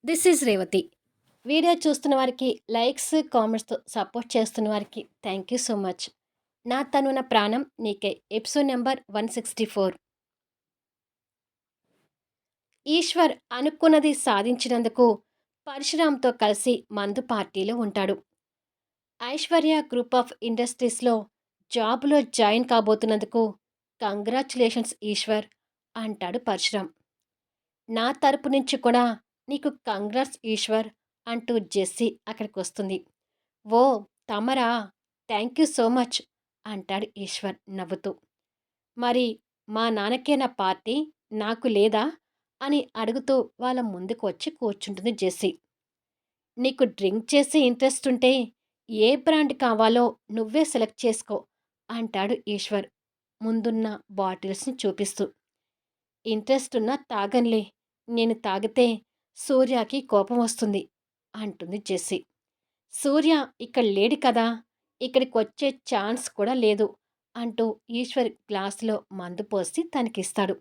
This is Revathi. Video చూస్తున్న వారికి likes, కామెంట్స్‌తో support చేస్తున్న వారికి థ్యాంక్ యూ సో మచ్. నా తనున ప్రాణం నీకే ఎపిసోడ్ నంబర్ 164. ఈశ్వర్ అనుకున్నది సాధించినందుకు పరశురామ్‌తో కలిసి మందు పార్టీలో ఉంటాడు. ఐశ్వర్య గ్రూప్ ఆఫ్ ఇండస్ట్రీస్‌లో జాబ్‌లో జాయిన్ కాబోతున్నందుకు కంగ్రాచ్యులేషన్స్ ఈశ్వర్ అంటాడు పరశురామ్. నా తరపు నుంచి కూడా నీకు కంగ్రాట్స్ ఈశ్వర్ అంటూ జెస్సీ అక్కడికొస్తుంది. ఓ తమరా, థ్యాంక్ యూ సో మచ్ అంటాడు ఈశ్వర్ నవ్వుతూ. మరి మా నాన్నకేనా పార్టీ, నాకు లేదా అని అడుగుతూ వాళ్ళ ముందుకు వచ్చి కూర్చుంటుంది జెస్సీ. నీకు డ్రింక్ చేసే ఇంట్రెస్ట్ ఉంటే ఏ బ్రాండ్ కావాలో నువ్వే సెలెక్ట్ చేసుకో అంటాడు ఈశ్వర్ ముందున్న బాటిల్స్ని చూపిస్తూ. ఇంట్రెస్ట్ ఉన్నా తాగన్లే, నేను తాగితే సూర్యకి కోపం వస్తుంది అంటుంది జెస్సీ. సూర్య ఇక్కడ లేడు కదా, ఇక్కడికొచ్చే ఛాన్స్ కూడా లేదు అంటూ ఈశ్వర్ గ్లాసులో మందు పోసి తనకిస్తాడు.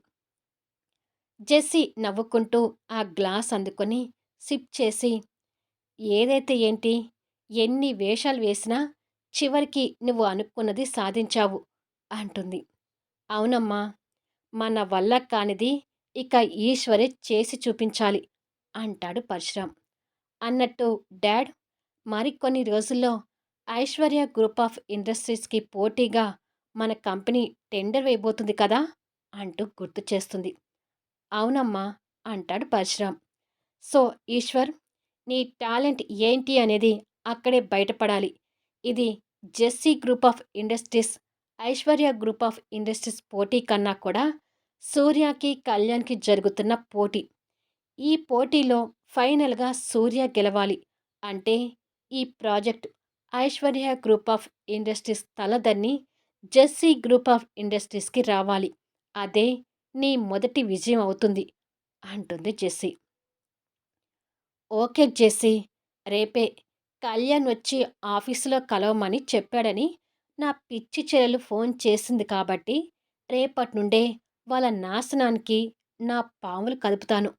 జెస్సీ నవ్వుకుంటూ ఆ గ్లాస్ అందుకొని సిప్ చేసి, ఏదైతే ఏంటి, ఎన్ని వేషాలు వేసినా చివరికి నువ్వు అనుకున్నది సాధించావు అంటుంది. అవునమ్మా, మన వల్ల కానిది ఇక ఈశ్వరే చేసి చూపించాలి అంటాడు పరశురాం. అన్నట్టు డాడ్, మరికొన్ని రోజుల్లో ఐశ్వర్య గ్రూప్ ఆఫ్ ఇండస్ట్రీస్కి పోటీగా మన కంపెనీ టెండర్ వేయబోతుంది కదా అంటూ గుర్తు చేస్తుంది. అవునమ్మా అంటాడు పరశురాం. సో ఈశ్వర్, నీ టాలెంట్ ఏంటి అనేది అక్కడే బయటపడాలి. ఇది జెస్సీ group of industries, Aishwarya group of industries పోటీ కన్నా కూడా సూర్యకి, కళ్యాణ్కి జరుగుతున్న పోటీ. ఈ పోటీలో ఫైనల్గా సూర్య గెలవాలి అంటే ఈ project Aishwarya group of industries తలదన్ని జెస్సీ గ్రూప్ ఆఫ్ ఇండస్ట్రీస్కి రావాలి. అదే నీ మొదటి విజయం అవుతుంది అంటుంది జెస్సీ. ఓకే జెస్సీ, రేపే కళ్యాణ్ వచ్చి ఆఫీసులో కలవమని చెప్పాడని నా పిచ్చి చెల్లెలు ఫోన్ చేసింది కాబట్టి రేపటి నుండే వాళ్ళ నాశనానికి నా పాములు కదుపుతాను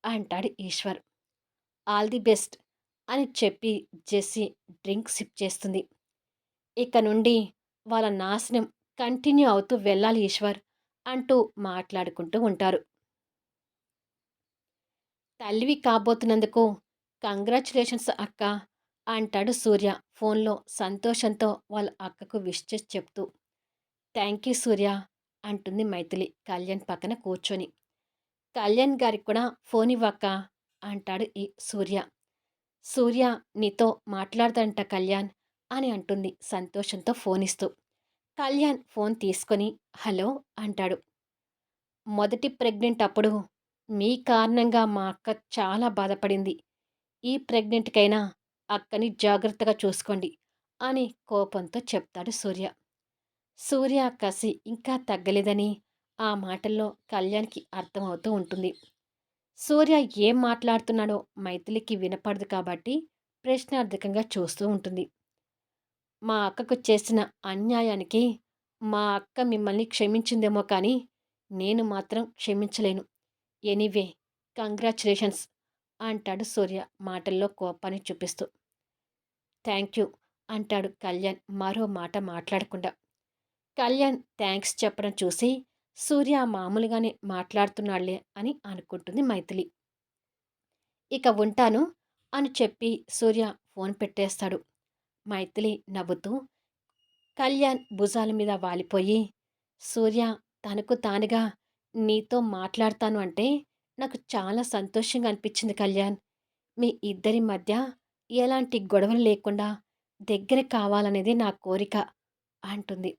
అంటాడు ఈశ్వర్. ఆల్ ది బెస్ట్ అని చెప్పి జెస్సీ డ్రింక్ సిప్ చేస్తుంది. ఇక నుండి వాళ్ళ నాశనం కంటిన్యూ అవుతూ వెళ్ళాలి ఈశ్వర్ అంటూ మాట్లాడుకుంటూ ఉంటారు. తల్లివి కాబోతున్నందుకు కంగ్రాచులేషన్స్ అక్క అంటాడు సూర్య ఫోన్లో సంతోషంతో వాళ్ళ అక్కకు విష్ చేసి చెప్తూ. థ్యాంక్ యూ సూర్య అంటుంది మైథిలి కళ్యాణ్ పక్కన కూర్చొని. కళ్యాణ్ గారికి కూడా ఫోన్ ఇవ్వక్క అంటాడు ఈ సూర్య. సూర్య నీతో మాట్లాడదంట కళ్యాణ్ అని అంటుంది సంతోషంతో ఫోన్ ఇస్తూ. కళ్యాణ్ ఫోన్ తీసుకొని హలో అంటాడు. మొదటి ప్రెగ్నెంట్ అప్పుడు మీ కారణంగా మా అక్క చాలా బాధపడింది. ఈ ప్రెగ్నెంట్కైనా అక్కని జాగ్రత్తగా చూసుకోండి అని కోపంతో చెప్తాడు సూర్య. సూర్య కసి ఇంకా తగ్గలేదని ఆ మాటల్లో కళ్యాణ్కి అర్థమవుతూ ఉంటుంది. సూర్య ఏం మాట్లాడుతున్నాడో మైథిలికి వినపడదు కాబట్టి ప్రశ్నార్థకంగా చూస్తూ ఉంటుంది. మా అక్కకు చేసిన అన్యాయానికి మా అక్క మిమ్మల్ని క్షమించిందేమో కానీ నేను మాత్రం క్షమించలేను. ఎనీవే కంగ్రాచులేషన్స్ అంటాడు సూర్య మాటల్లో కోపాన్ని చూపిస్తూ. థ్యాంక్ యూ అంటాడు కళ్యాణ్ మరో మాట మాట్లాడకుండా. కళ్యాణ్ థ్యాంక్స్ చెప్పడం చూసి సూర్య మామూలుగానే మాట్లాడుతున్నాళ్లే అని అనుకుంటుంది మైథిలి. ఇక ఉంటాను అని చెప్పి సూర్య ఫోన్ పెట్టేస్తాడు. మైథిలి నవ్వుతూ కళ్యాణ్ భుజాల మీద వాలిపోయి, సూర్య తనకు తానుగా నీతో మాట్లాడతాను అంటే నాకు చాలా సంతోషంగా అనిపించింది కళ్యాణ్. మీ ఇద్దరి మధ్య ఎలాంటి గొడవలు లేకుండా దగ్గర కావాలనేది నా కోరిక అంటుంది.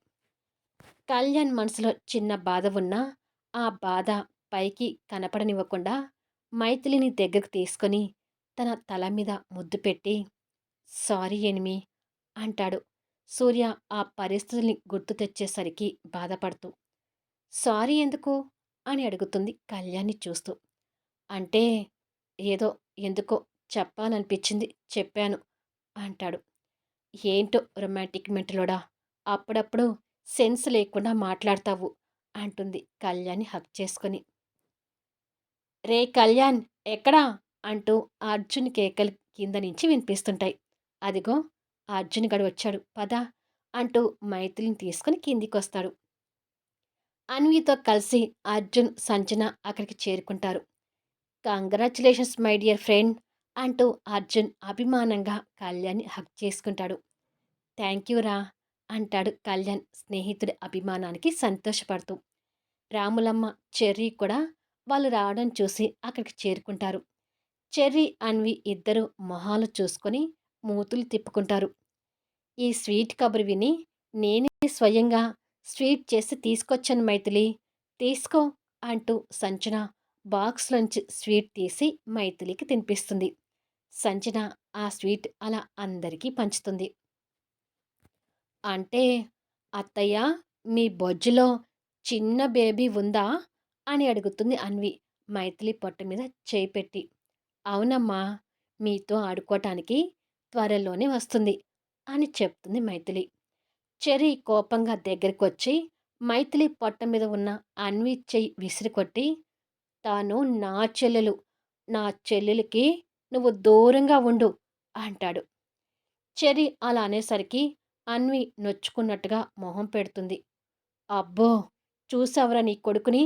కళ్యాణ్ మనసులో చిన్న బాధ ఉన్నా ఆ బాధ పైకి కనపడనివ్వకుండా మైథిలిని దగ్గరకు తీసుకొని తన తల మీద ముద్దు పెట్టి సారీ ఎనిమి అంటాడు. సూర్య ఆ పరిస్థితుల్ని గుర్తు తెచ్చేసరికి బాధపడుతూ. సారీ ఎందుకు అని అడుగుతుంది కళ్యాణ్ని చూస్తూ. అంటే ఏదో ఎందుకో చెప్పాలనిపించింది చెప్పాను అంటాడు. ఏంటో రొమాంటిక్ మెంటలోడా, అప్పుడప్పుడు సెన్స్ లేకుండా మాట్లాడతావు అంటుంది కళ్యాణ్ని హక్ చేసుకొని. రే కళ్యాణ్, ఎక్కడా అంటూ అర్జున్ కేకలు కింద నుంచి వినిపిస్తుంటాయి. అదిగో అర్జున్ గడు వచ్చాడు పద అంటూ మైథిలిని తీసుకుని కిందికొస్తాడు. అన్వితో కలిసి అర్జున్, సంజన అక్కడికి చేరుకుంటారు. కంగ్రాచ్యులేషన్స్ మై డియర్ ఫ్రెండ్ అంటూ అర్జున్ అభిమానంగా కళ్యాణ్‌ని హగ్ చేసుకుంటాడు. థ్యాంక్ యూ రా అంటాడు కళ్యాణ్ స్నేహితుడి అభిమానానికి సంతోషపడుతూ. రాములమ్మ, చెర్రీ కూడా వాళ్ళు రావడం చూసి అక్కడికి చేరుకుంటారు. చెర్రీ, అన్వి ఇద్దరు మొహాలు చూసుకొని మూతులు తిప్పుకుంటారు. ఈ స్వీట్ కబురు విని నేనే స్వయంగా స్వీట్ చేసి తీసుకొచ్చాను మైథిలి. తీసుకో అంటూ సంజన బాక్స్‌లోంచి స్వీట్ తీసి మైథిలికి తినిపిస్తుంది. సంజన ఆ స్వీట్ అలా అందరికీ పంచుతుంది. అంటే అత్తయ్య మీ బొజ్జులో చిన్న బేబీ ఉందా? అని అడుగుతుంది అన్వి మైథిలి పొట్ట మీద చేయి పెట్టి. అవునమ్మా, మీతో ఆడుకోటానికి త్వరలోనే వస్తుంది అని చెప్తుంది మైథిలి. చెర్రీ కోపంగా దగ్గరికొచ్చి మైథిలి పొట్ట మీద ఉన్న అన్వి చెయ్యి విసిరికొట్టి, తాను నా చెల్లెలు. నా చెల్లెలికి నువ్వు దూరంగా ఉండు అంటాడు. చెర్రీ అలా అనేసరికి అన్వి నొచ్చుకున్నట్టుగా మొహం పెడుతుంది. అబ్బో! చూసావురా నీ కొడుకుని?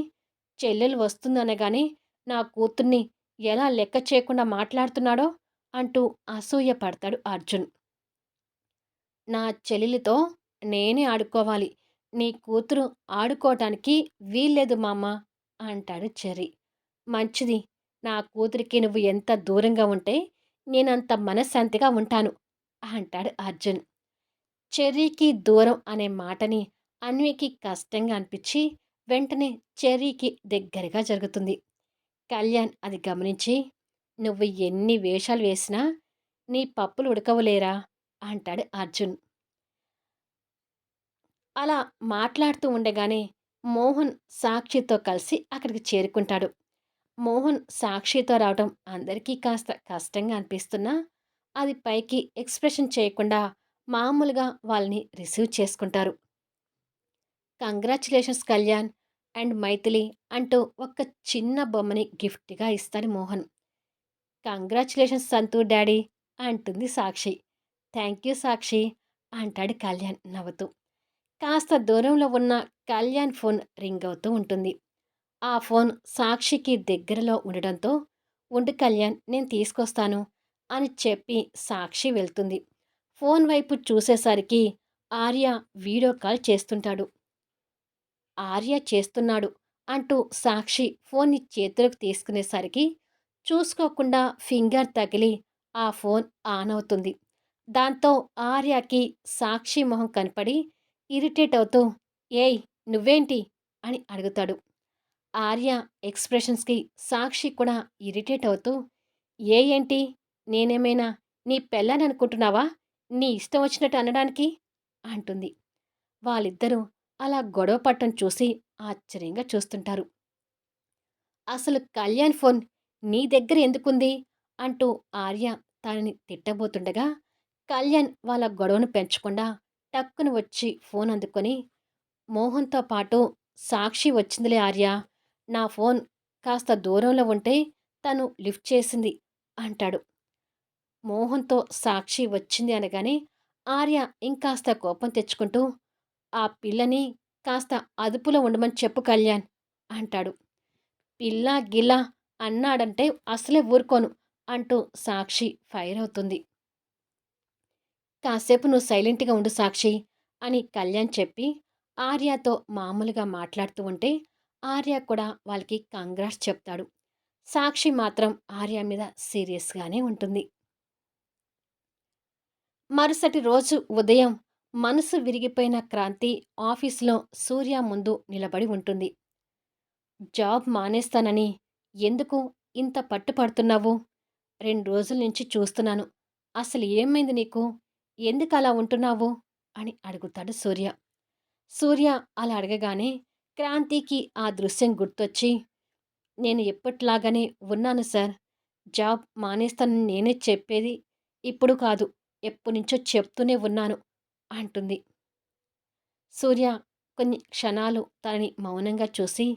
చెల్లెలు వస్తుందనగానే నా కూతుర్ని ఎలా లెక్క చేయకుండా మాట్లాడుతున్నాడో అంటూ అసూయ పడతాడు అర్జున్. నా చెల్లెలితో నేనే ఆడుకోవాలి. నీ కూతురు ఆడుకోవటానికి వీల్లేదు మామ అంటాడు చెర్రీ. మంచిది. నా కూతురికి నువ్వు ఎంత దూరంగా ఉంటే నేనంత మనశ్శాంతిగా ఉంటాను అంటాడు అర్జున్. చెర్రీకి దూరం అనే మాటని అన్వికి కష్టంగా అనిపించి వెంటనే చెర్రీకి దగ్గరగా జరుగుతుంది. కళ్యాణ్ అది గమనించి, నువ్వు ఎన్ని వేషాలు వేసినా నీ పప్పులు ఉడకవులేరా అంటాడు అర్జున్. అలా మాట్లాడుతూ ఉండగానే మోహన్ సాక్షితో కలిసి అక్కడికి చేరుకుంటాడు. మోహన్ సాక్షితో రావటం అందరికీ కాస్త కష్టంగా అనిపిస్తున్నా అది పైకి ఎక్స్ప్రెషన్ చేయకుండా మామూలుగా వాళ్ళని రిసీవ్ చేసుకుంటారు. కంగ్రాచ్యులేషన్స్ కళ్యాణ్ అండ్ మైథిలి అంటూ ఒక చిన్న బొమ్మని గిఫ్ట్‌గా ఇస్తాడు మోహన్. కంగ్రాచ్యులేషన్స్ సంతూ డాడీ అంటుంది సాక్షి. థ్యాంక్ యూ సాక్షి అంటాడు కళ్యాణ్ నవ్వుతూ. కాస్త దూరంలో ఉన్న కళ్యాణ్ ఫోన్ రింగ్ అవుతూ ఉంటుంది. ఆ ఫోన్ సాక్షికి దగ్గరలో ఉండడంతో, ఉండు కళ్యాణ్ నేను తీసుకొస్తాను అని చెప్పి సాక్షి వెళ్తుంది. ఫోన్ వైపు చూసేసరికి ఆర్య వీడియో కాల్ చేస్తుంటాడు. ఆర్య చేస్తున్నాడు అంటూ సాక్షి ఫోన్ని చేతిలోకి తీసుకునేసరికి చూసుకోకుండా ఫింగర్ తగిలి ఆ ఫోన్ ఆన్ అవుతుంది. దాంతో ఆర్యకి సాక్షి మొహం కనపడి ఇరిటేట్ అవుతూ ఏయ్ నువ్వేంటి అని అడుగుతాడు. ఆర్య ఎక్స్ప్రెషన్స్కి సాక్షి కూడా ఇరిటేట్ అవుతూ ఏ ఏంటి నేనేమైనా నీ పెళ్ళాననుకుంటున్నావా నీ ఇష్టం వచ్చినట్టు అనడానికి అంటుంది. వాళ్ళిద్దరూ అలా గొడవ పట్టం చూసి ఆశ్చర్యంగా చూస్తుంటారు. అసలు కళ్యాణ్ ఫోన్ నీ దగ్గర ఎందుకుంది అంటూ ఆర్య తనని తిట్టబోతుండగా కళ్యాణ్ వాళ్ళ గొడవను పెంచకుండా టక్కున వచ్చి ఫోన్ అందుకొని మోహన్తో పాటు సాక్షి వచ్చిందిలే ఆర్య నా ఫోన్ కాస్త దూరంలో ఉంటే తను లిఫ్ట్ చేసింది అంటాడు. మోహన్తో సాక్షి వచ్చింది అనగానే ఆర్య ఇంకాస్త కోపం తెచ్చుకుంటూ ఆ పిల్లని కాస్త అదుపులో ఉండమని చెప్పు కళ్యాణ్ అంటాడు. పిల్ల గిల్ల అన్నాడంటే అసలే ఊరుకోను అంటూ సాక్షి ఫైర్ అవుతుంది. కాసేపు నువ్వు సైలెంట్గా ఉండు సాక్షి అని కళ్యాణ్ చెప్పి ఆర్యతో మామూలుగా మాట్లాడుతూ ఉంటే ఆర్య కూడా వాళ్ళకి కంగ్రాట్స్ చెప్తాడు. సాక్షి మాత్రం ఆర్య మీద సీరియస్గానే ఉంటుంది. మరుసటి రోజు ఉదయం మనసు విరిగిపోయిన క్రాంతి ఆఫీసులో సూర్య ముందు నిలబడి ఉంటుంది. జాబ్ మానేస్తానని ఎందుకు ఇంత పట్టుపడుతున్నావు? 2 రోజుల నుంచి చూస్తున్నాను. అసలు ఏమైంది నీకు? ఎందుకలా ఉంటున్నావు? అని అడుగుతాడు సూర్య. సూర్య అలా అడగగానే క్రాంతికి ఆ దృశ్యం గుర్తొచ్చి, నేను ఎప్పటిలాగానే ఉన్నాను సార్. జాబ్ మానేస్తానని నేనే చెప్పేది ఇప్పుడు కాదు. ఎప్పటినుంచో చెప్తూనే ఉన్నాను అంటుంది. సూర్య కొన్ని క్షణాలు తనని మౌనంగా చూసి,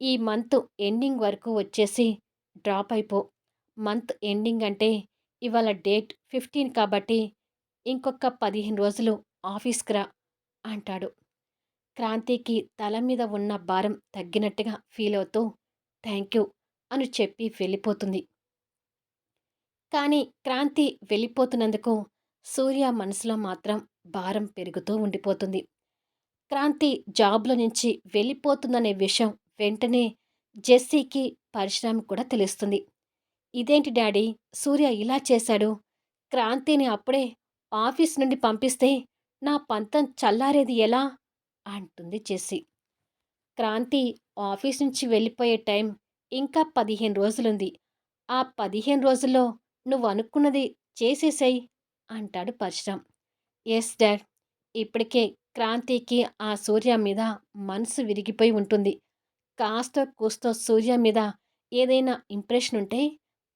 ఈ మంత్ ఎండింగ్ వరకు వచ్చేసి డ్రాప్ అయిపో. మంత్ ఎండింగ్ అంటే ఇవాళ డేట్ 15 కాబట్టి ఇంకొక 15 రోజులు ఆఫీస్‌కి రా అంటాడు. క్రాంతికి తల మీద ఉన్న భారం తగ్గినట్టుగా ఫీల్ అవుతూ థ్యాంక్ యూ అని చెప్పి వెళ్ళిపోతుంది. కానీ క్రాంతి వెళ్ళిపోతున్నందుకు సూర్య మనసులో మాత్రం భారం పెరుగుతూ ఉండిపోతుంది. క్రాంతి జాబ్‌లో నుంచి వెళ్ళిపోతుందనే విషయం వెంటనే జెస్సీకి, పరశురామ్‌కి కూడా తెలుస్తుంది. ఇదేంటి డాడీ సూర్య ఇలా చేశాడు? క్రాంతిని అప్పుడే ఆఫీస్ నుండి పంపిస్తే నా పంతం చల్లారేది ఎలా? అంటుంది జెస్సీ. క్రాంతి ఆఫీస్ నుంచి వెళ్ళిపోయే టైం ఇంకా 15 రోజులుంది. ఆ 15 రోజుల్లో నువ్వనుకున్నది చేసేసేయ్ అంటాడు పరశురాం. Yes dad. ఇప్పటికే క్రాంతికి ఆ సూర్య మీద మనసు విరిగిపోయి ఉంటుంది. కాస్తో కూస్తో సూర్య మీద ఏదైనా ఇంప్రెషన్ ఉంటే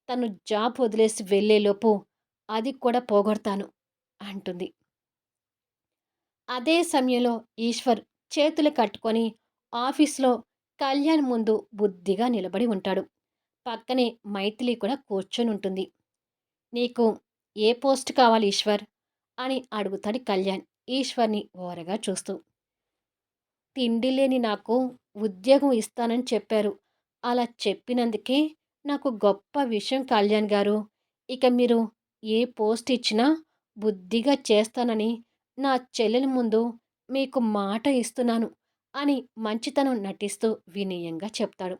తను జాబ్ వదిలేసి వెళ్ళేలోపు అది కూడా పోగొడతాను అంటుంది. అదే సమయంలో ఈశ్వర్ చేతులు కట్టుకొని ఆఫీస్‌లో కళ్యాణ్ ముందు బుద్ధిగా నిలబడి ఉంటాడు. పక్కనే మైథిలి కూడా కూర్చొనుంటుంది. "నీకు ఏ పోస్ట్ కావాలి ఈశ్వర్?" అని అడుగుతాడు కళ్యాణ్ ఈశ్వర్‌ని ఓరగా చూస్తూ. "తిండి లేని నాకు ఉద్యోగం ఇస్తానని చెప్పారు. అలా చెప్పినందుకే నాకు గొప్ప విషయం కళ్యాణ్ గారు. ఇక మీరు ఏ పోస్ట్ ఇచ్చినా బుద్ధిగా చేస్తానని నా చెల్లెలి ముందు మీకు మాట ఇస్తున్నాను" అని మంచితనం నటిస్తూ వినయంగా చెప్తాడు.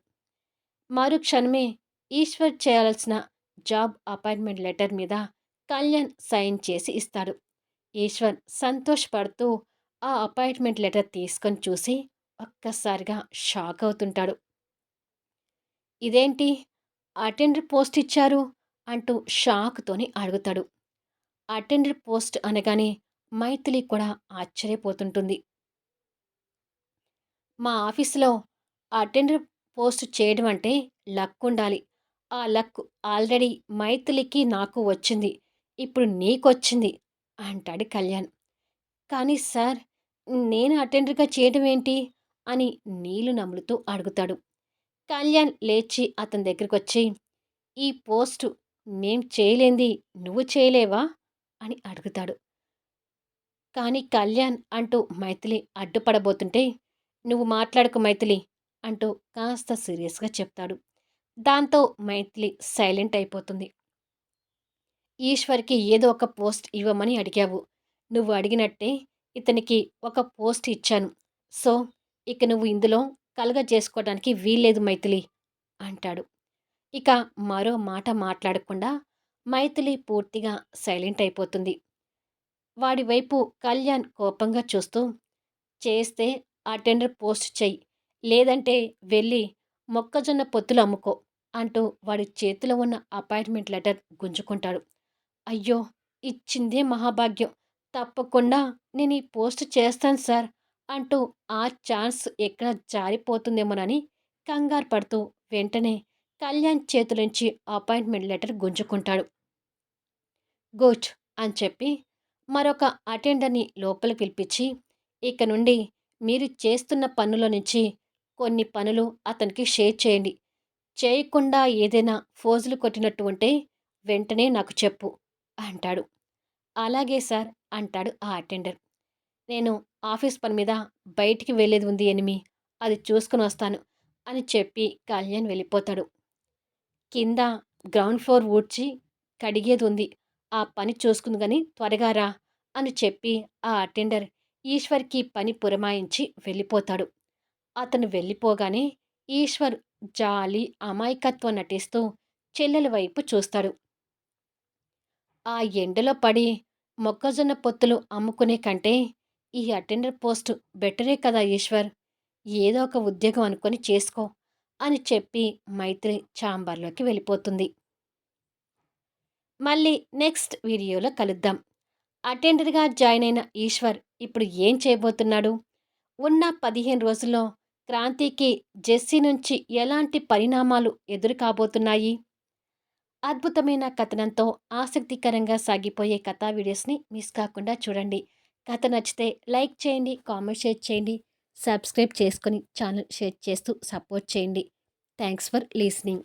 మరుక్షణమే ఈశ్వర్ చేయాల్సిన జాబ్ అపాయింట్మెంట్ లెటర్ మీద కళ్యాణ్ సైన్ చేసి ఇస్తాడు. ఈశ్వర్ సంతోషపడుతూ ఆ అపాయింట్మెంట్ లెటర్ తీసుకొని చూసి ఒక్కసారిగా షాక్ అవుతుంటాడు. ఇదేంటి అటెండర్ పోస్ట్ ఇచ్చారు అంటూ షాక్తోని అడుగుతాడు. అటెండర్ పోస్ట్ అనగానే మైథిలి కూడా ఆశ్చర్యపోతుంటుంది. మా ఆఫీసులో అటెండర్ పోస్ట్ చేయడం అంటే లక్ ఉండాలి. ఆ లక్ ఆల్రెడీ మైథిలికి నాకు వచ్చింది. ఇప్పుడు నీకొచ్చింది అంటాడు కళ్యాణ్. కానీ సార్ నేను అటెండర్‌గా చేయడం ఏంటి? అని నీళ్లు నములుతూ అడుగుతాడు. కళ్యాణ్ లేచి అతని దగ్గరకొచ్చి, "ఈ పోస్టు మేం చేయలేంది నువ్వు చేయలేవా?" అని అడుగుతాడు. కానీ కళ్యాణ్ అంటూ మైథిలి అడ్డుపడబోతుంటే, "నువ్వు మాట్లాడకు మైథిలి" అంటూ కాస్త సీరియస్‌గా చెప్తాడు. దాంతో మైథిలి సైలెంట్ అయిపోతుంది. ఈశ్వర్‌కి ఏదో ఒక పోస్ట్ ఇవ్వమని అడిగావు. నువ్వు అడిగినట్టే ఇతనికి ఒక పోస్ట్ ఇచ్చాను. సో, ఇక నువ్వు ఇందులో కలగజేసుకోవడానికి వీల్లేదు మైథిలి అంటాడు. ఇక మరో మాట మాట్లాడకుండా మైథిలి పూర్తిగా సైలెంట్ అయిపోతుంది. వాడి వైపు కళ్యాణ్ కోపంగా చూస్తూ, చేస్తే అటెండర్ పోస్ట్ చెయ్యి. లేదంటే వెళ్ళి మొక్కజొన్న పొత్తులు అమ్ముకో అంటూ వాడి చేతిలో ఉన్న అపాయింట్మెంట్ లెటర్ గుంజుకుంటాడు. అయ్యో! ఇచ్చిందే మహాభాగ్యం. తప్పకుండా నేను ఈ పోస్ట్ చేస్తాను సార్ అంటూ ఆ ఛాన్స్ ఎక్కడ జారిపోతుందేమోనని కంగారు పడుతూ వెంటనే కళ్యాణ్ చేతిలోంచి అపాయింట్మెంట్ లెటర్ గుంజుకుంటాడు. గుడ్ అని చెప్పి మరొక అటెండర్‌ని లోపలికి పిలిపించి, ఇక నుండి మీరు చేస్తున్న పనుల నుంచి కొన్ని పనులు అతనికి షేర్ చేయండి. చేయకుండా ఏదైనా ఫోజులు కొట్టినట్టు ఉంటే వెంటనే నాకు చెప్పు అంటాడు. అలాగే సార్ అంటాడు ఆ అటెండర్. నేను ఆఫీస్ పని మీద బయటికి వెళ్ళేది ఉంది ఎనిమి. అది చూసుకొని వస్తాను అని చెప్పి కళ్యాణ్ వెళ్ళిపోతాడు. కింద గ్రౌండ్ ఫ్లోర్ ఊడ్చి కడిగేది ఉంది. ఆ పని చూసుకుంది గాని త్వరగా రా అని చెప్పి ఆ అటెండర్ ఈశ్వర్‌కి పని పురమాయించి వెళ్ళిపోతాడు. అతను వెళ్ళిపోగానే ఈశ్వర్ జాలి, అమాయకత్వం నటిస్తూ చెల్లెలి వైపు చూస్తాడు. ఆ ఎండలో పడి మొక్కజొన్న పొత్తులు అమ్ముకునే కంటే ఈ అటెండర్ పోస్ట్ బెటరే కదా ఈశ్వర్. ఏదో ఒక ఉద్యోగం అనుకొని చేసుకో అని చెప్పి మైత్రి ఛాంబర్‌లోకి వెళ్ళిపోతుంది. మళ్ళీ నెక్స్ట్ వీడియోలో కలుద్దాం. అటెండర్‌గా జాయిన్ అయిన ఈశ్వర్ ఇప్పుడు ఏం చేయబోతున్నాడు? ఉన్న 15 రోజుల్లో క్రాంతికి జెస్సీ నుంచి ఎలాంటి పరిణామాలు ఎదురు కాబోతున్నాయి? అద్భుతమైన కథనంతో ఆసక్తికరంగా సాగిపోయే కథా వీడియోస్ని మిస్ కాకుండా చూడండి. కథ నచ్చితే లైక్ చేయండి, కామెంట్ షేర్ చేయండి, సబ్స్క్రైబ్ చేసుకొని ఛానల్ షేర్ చేస్తూ సపోర్ట్ చేయండి. Thanks for listening.